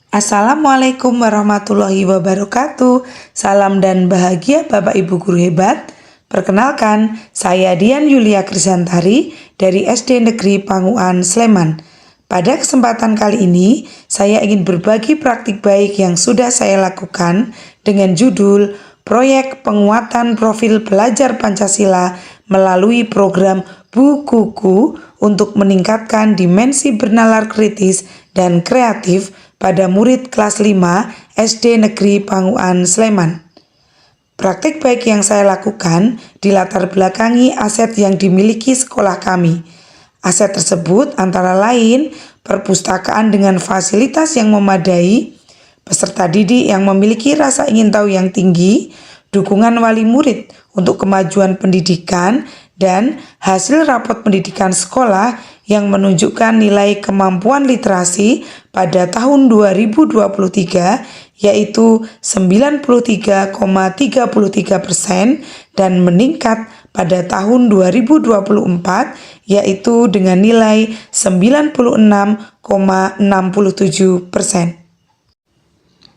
Assalamualaikum warahmatullahi wabarakatuh. Salam dan bahagia Bapak Ibu Guru Hebat. Perkenalkan, saya Dian Yulia Krisantari dari SD Negeri Panguan, Sleman. Pada kesempatan kali ini, saya ingin berbagi praktik baik yang sudah saya lakukan dengan judul Proyek Penguatan Profil Pelajar Pancasila melalui program Bukuku untuk meningkatkan dimensi bernalar kritis dan kreatif pada murid kelas 5 SD Negeri Panguan, Sleman. Praktik baik yang saya lakukan dilatar belakangi aset yang dimiliki sekolah kami. Aset tersebut antara lain perpustakaan dengan fasilitas yang memadai, peserta didik yang memiliki rasa ingin tahu yang tinggi, dukungan wali murid untuk kemajuan pendidikan, dan hasil rapot pendidikan sekolah yang menunjukkan nilai kemampuan literasi pada tahun 2023 yaitu 93,33% dan meningkat pada tahun 2024 yaitu dengan nilai 96,67%.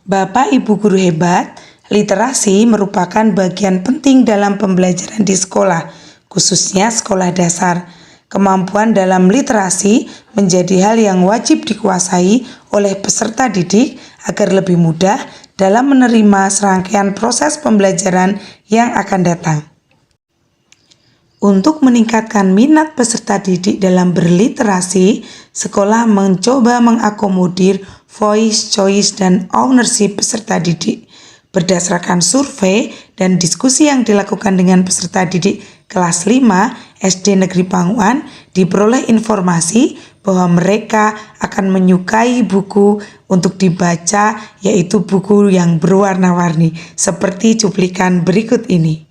Bapak Ibu Guru Hebat, literasi merupakan bagian penting dalam pembelajaran di sekolah, khususnya sekolah dasar. Kemampuan dalam literasi menjadi hal yang wajib dikuasai oleh peserta didik agar lebih mudah dalam menerima serangkaian proses pembelajaran yang akan datang. Untuk meningkatkan minat peserta didik dalam berliterasi, sekolah mencoba mengakomodir voice, choice, dan ownership peserta didik. Berdasarkan survei dan diskusi yang dilakukan dengan peserta didik kelas 5 SD Negeri Panguan, diperoleh informasi bahwa mereka akan menyukai buku untuk dibaca, yaitu buku yang berwarna-warni, seperti cuplikan berikut ini.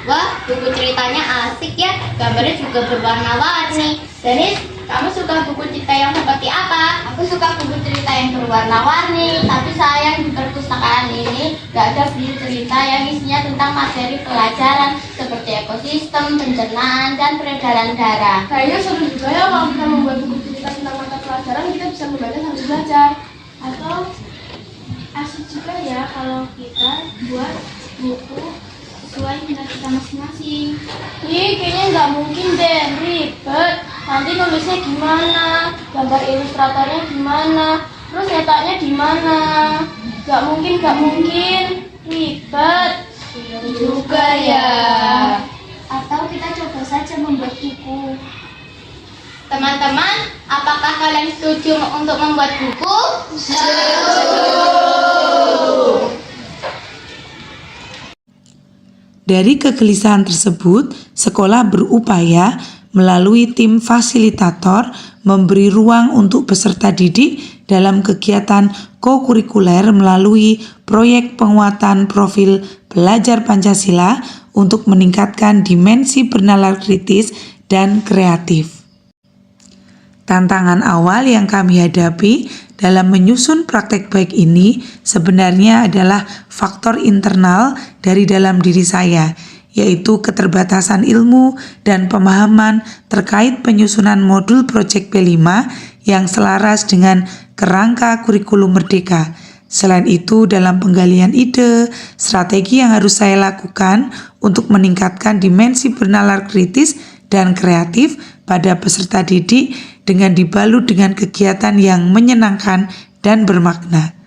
Wah, buku ceritanya asik ya, gambarnya juga berwarna-warni. Denis, kamu suka buku cerita yang seperti apa? Aku suka buku cerita yang berwarna-warni, tapi sayang di perpustakaan ini gak ada buku cerita yang isinya tentang materi pelajaran seperti ekosistem, pencernaan, dan peredaran darah. Kayaknya seru juga ya kalau kita membuat buku cerita tentang mata pelajaran, kita bisa membaca sambil belajar. Atau asik juga ya kalau kita buat buku sesuai minat kita masing-masing. Kayaknya nggak mungkin deh, ribet. Nanti nulisnya gimana, gambar ilustratornya gimana, terus nyetaknya gimana. Nggak mungkin, ribet. Juga ya. Atau kita coba saja membuat buku. Teman-teman, apakah kalian setuju untuk membuat buku? Dari kegelisahan tersebut, sekolah berupaya melalui tim fasilitator memberi ruang untuk peserta didik dalam kegiatan kokurikuler melalui proyek penguatan profil pelajar Pancasila untuk meningkatkan dimensi bernalar kritis dan kreatif. Tantangan awal yang kami hadapi dalam menyusun praktek baik ini sebenarnya adalah faktor internal dari dalam diri saya, yaitu keterbatasan ilmu dan pemahaman terkait penyusunan modul Project P5 yang selaras dengan kerangka kurikulum merdeka. Selain itu, dalam penggalian ide, strategi yang harus saya lakukan untuk meningkatkan dimensi bernalar kritis dan kreatif pada peserta didik dengan dibalut dengan kegiatan yang menyenangkan dan bermakna.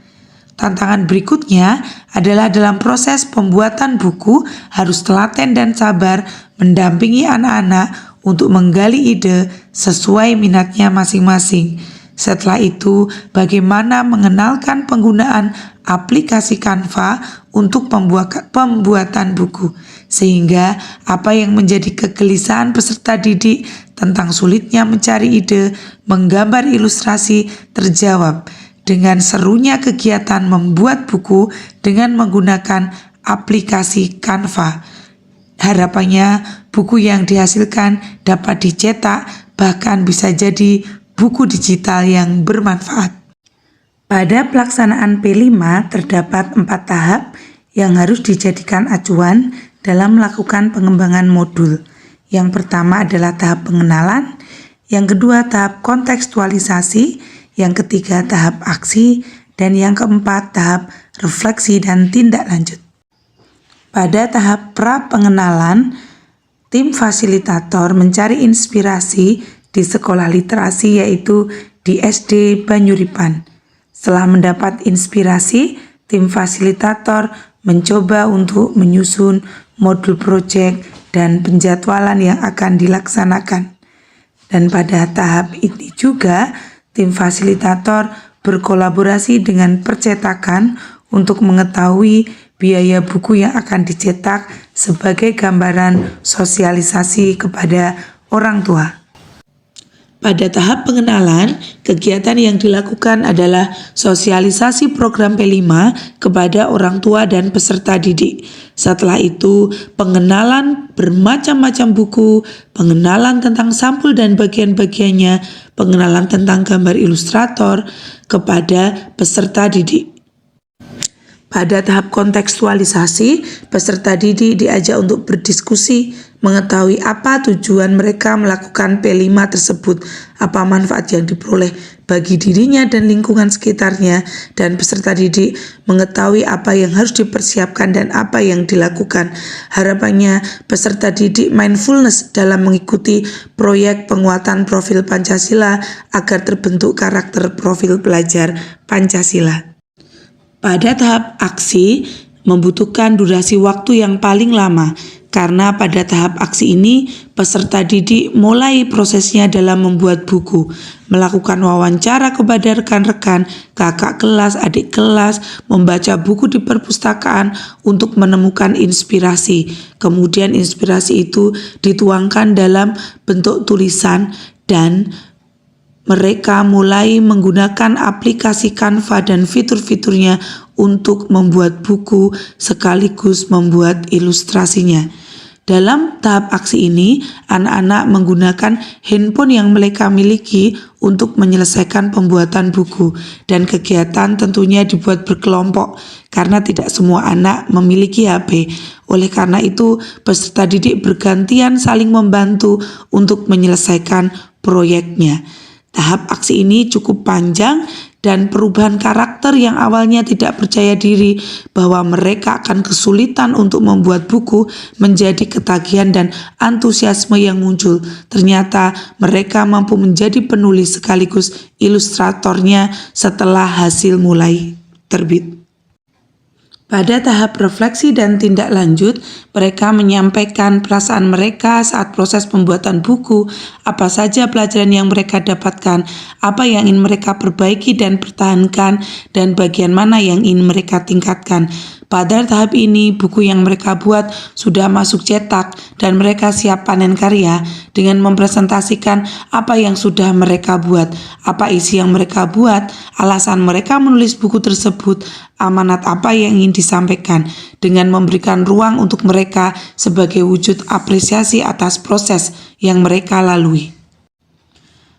Tantangan berikutnya adalah dalam proses pembuatan buku harus telaten dan sabar mendampingi anak-anak untuk menggali ide sesuai minatnya masing-masing. Setelah itu, bagaimana mengenalkan penggunaan aplikasi Canva untuk pembuatan buku, sehingga apa yang menjadi kegelisahan peserta didik tentang sulitnya mencari ide menggambar ilustrasi terjawab dengan serunya kegiatan membuat buku dengan menggunakan aplikasi Canva. Harapannya buku yang dihasilkan dapat dicetak, bahkan bisa jadi buku digital yang bermanfaat. Pada pelaksanaan P5 terdapat 4 tahap yang harus dijadikan acuan dalam melakukan pengembangan modul. Yang pertama adalah tahap pengenalan, yang kedua tahap kontekstualisasi, yang ketiga tahap aksi, dan yang keempat tahap refleksi dan tindak lanjut. Pada tahap pra-pengenalan, tim fasilitator mencari inspirasi di sekolah literasi yaitu di SD Banyuripan. Setelah mendapat inspirasi, tim fasilitator mencoba untuk menyusun modul proyek dan penjadwalan yang akan dilaksanakan. Dan pada tahap ini juga, tim fasilitator berkolaborasi dengan percetakan untuk mengetahui biaya buku yang akan dicetak sebagai gambaran sosialisasi kepada orang tua. Pada tahap pengenalan, kegiatan yang dilakukan adalah sosialisasi program P5 kepada orang tua dan peserta didik. Setelah itu, pengenalan bermacam-macam buku, pengenalan tentang sampul dan bagian-bagiannya, pengenalan tentang gambar ilustrator kepada peserta didik. Pada tahap kontekstualisasi, peserta didik diajak untuk berdiskusi, mengetahui apa tujuan mereka melakukan P5 tersebut, apa manfaat yang diperoleh bagi dirinya dan lingkungan sekitarnya, dan peserta didik mengetahui apa yang harus dipersiapkan dan apa yang dilakukan. Harapannya, peserta didik mindfulness dalam mengikuti proyek penguatan profil Pancasila agar terbentuk karakter profil pelajar Pancasila. Pada tahap aksi, membutuhkan durasi waktu yang paling lama, karena pada tahap aksi ini, peserta didik mulai prosesnya dalam membuat buku, melakukan wawancara kepada rekan-rekan, kakak kelas, adik kelas, membaca buku di perpustakaan untuk menemukan inspirasi. Kemudian inspirasi itu dituangkan dalam bentuk tulisan dan mereka mulai menggunakan aplikasi Canva dan fitur-fiturnya untuk membuat buku sekaligus membuat ilustrasinya. Dalam tahap aksi ini, anak-anak menggunakan handphone yang mereka miliki untuk menyelesaikan pembuatan buku, dan kegiatan tentunya dibuat berkelompok karena tidak semua anak memiliki HP. Oleh karena itu, peserta didik bergantian saling membantu untuk menyelesaikan proyeknya. Tahap aksi ini cukup panjang dan perubahan karakter yang awalnya tidak percaya diri bahwa mereka akan kesulitan untuk membuat buku menjadi ketagihan dan antusiasme yang muncul. Ternyata mereka mampu menjadi penulis sekaligus ilustratornya setelah hasil mulai terbit. Pada tahap refleksi dan tindak lanjut, mereka menyampaikan perasaan mereka saat proses pembuatan buku, apa saja pelajaran yang mereka dapatkan, apa yang ingin mereka perbaiki dan pertahankan, dan bagian mana yang ingin mereka tingkatkan. Pada tahap ini, buku yang mereka buat sudah masuk cetak dan mereka siap panen karya dengan mempresentasikan apa yang sudah mereka buat, apa isi yang mereka buat, alasan mereka menulis buku tersebut, amanat apa yang ingin disampaikan, dengan memberikan ruang untuk mereka sebagai wujud apresiasi atas proses yang mereka lalui.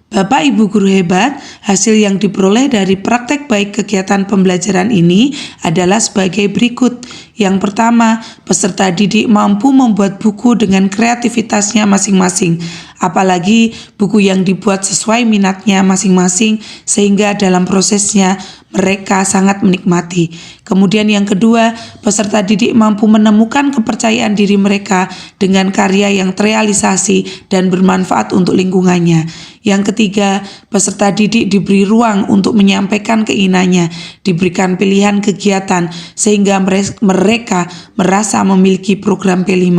Bapak Ibu guru hebat, hasil yang diperoleh dari praktek baik kegiatan pembelajaran ini adalah sebagai berikut. Yang pertama, peserta didik mampu membuat buku dengan kreativitasnya masing-masing. Apalagi buku yang dibuat sesuai minatnya masing-masing sehingga dalam prosesnya mereka sangat menikmati. Kemudian yang kedua, peserta didik mampu menemukan kepercayaan diri mereka dengan karya yang terrealisasi dan bermanfaat untuk lingkungannya. Yang ketiga, peserta didik diberi ruang untuk menyampaikan keinginannya, diberikan pilihan kegiatan sehingga mereka merasa memiliki program P5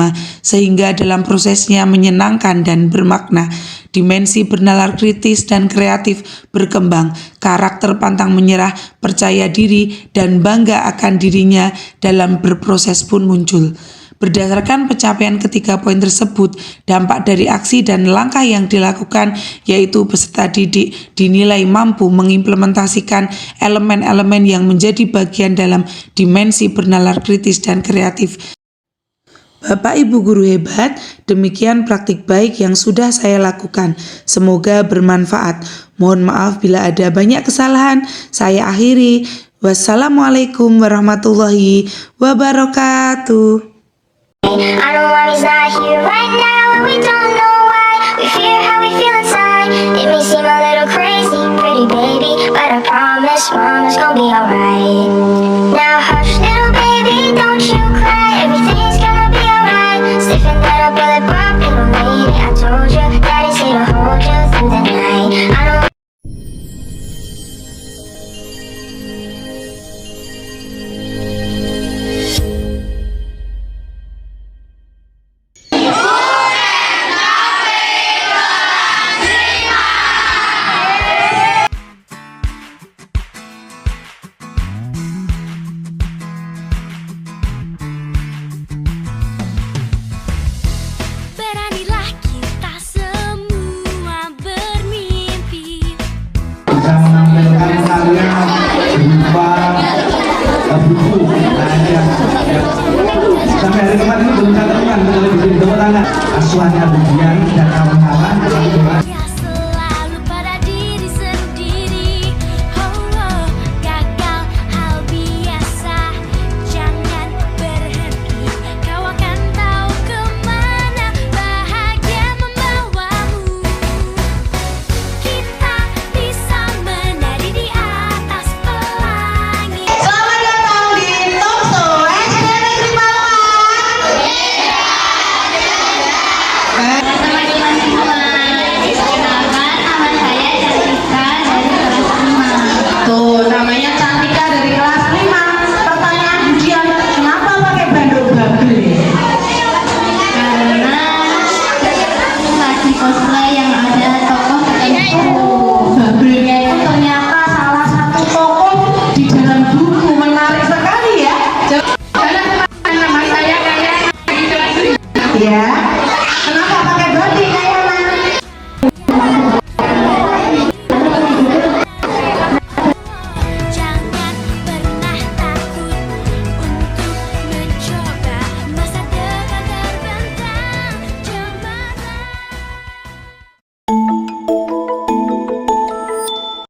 sehingga dalam prosesnya menyenangkan dan bermakna. Dimensi bernalar kritis dan kreatif berkembang, karakter pantang menyerah, percaya diri, dan bangga akan dirinya dalam berproses pun muncul. Berdasarkan pencapaian ketiga poin tersebut, dampak dari aksi dan langkah yang dilakukan yaitu peserta didik dinilai mampu mengimplementasikan elemen-elemen yang menjadi bagian dalam dimensi bernalar kritis dan kreatif. Bapak Ibu guru hebat, demikian praktik baik yang sudah saya lakukan. Semoga bermanfaat. Mohon maaf bila ada banyak kesalahan. Saya akhiri. Wassalamualaikum warahmatullahi wabarakatuh. I know mommy's not here right now, and we don't know why. We fear how we feel inside. It may seem a little crazy, pretty baby, but I promise mama's gonna be alright. Now hush little baby, don't you cry, everything's gonna be alright. Stiffen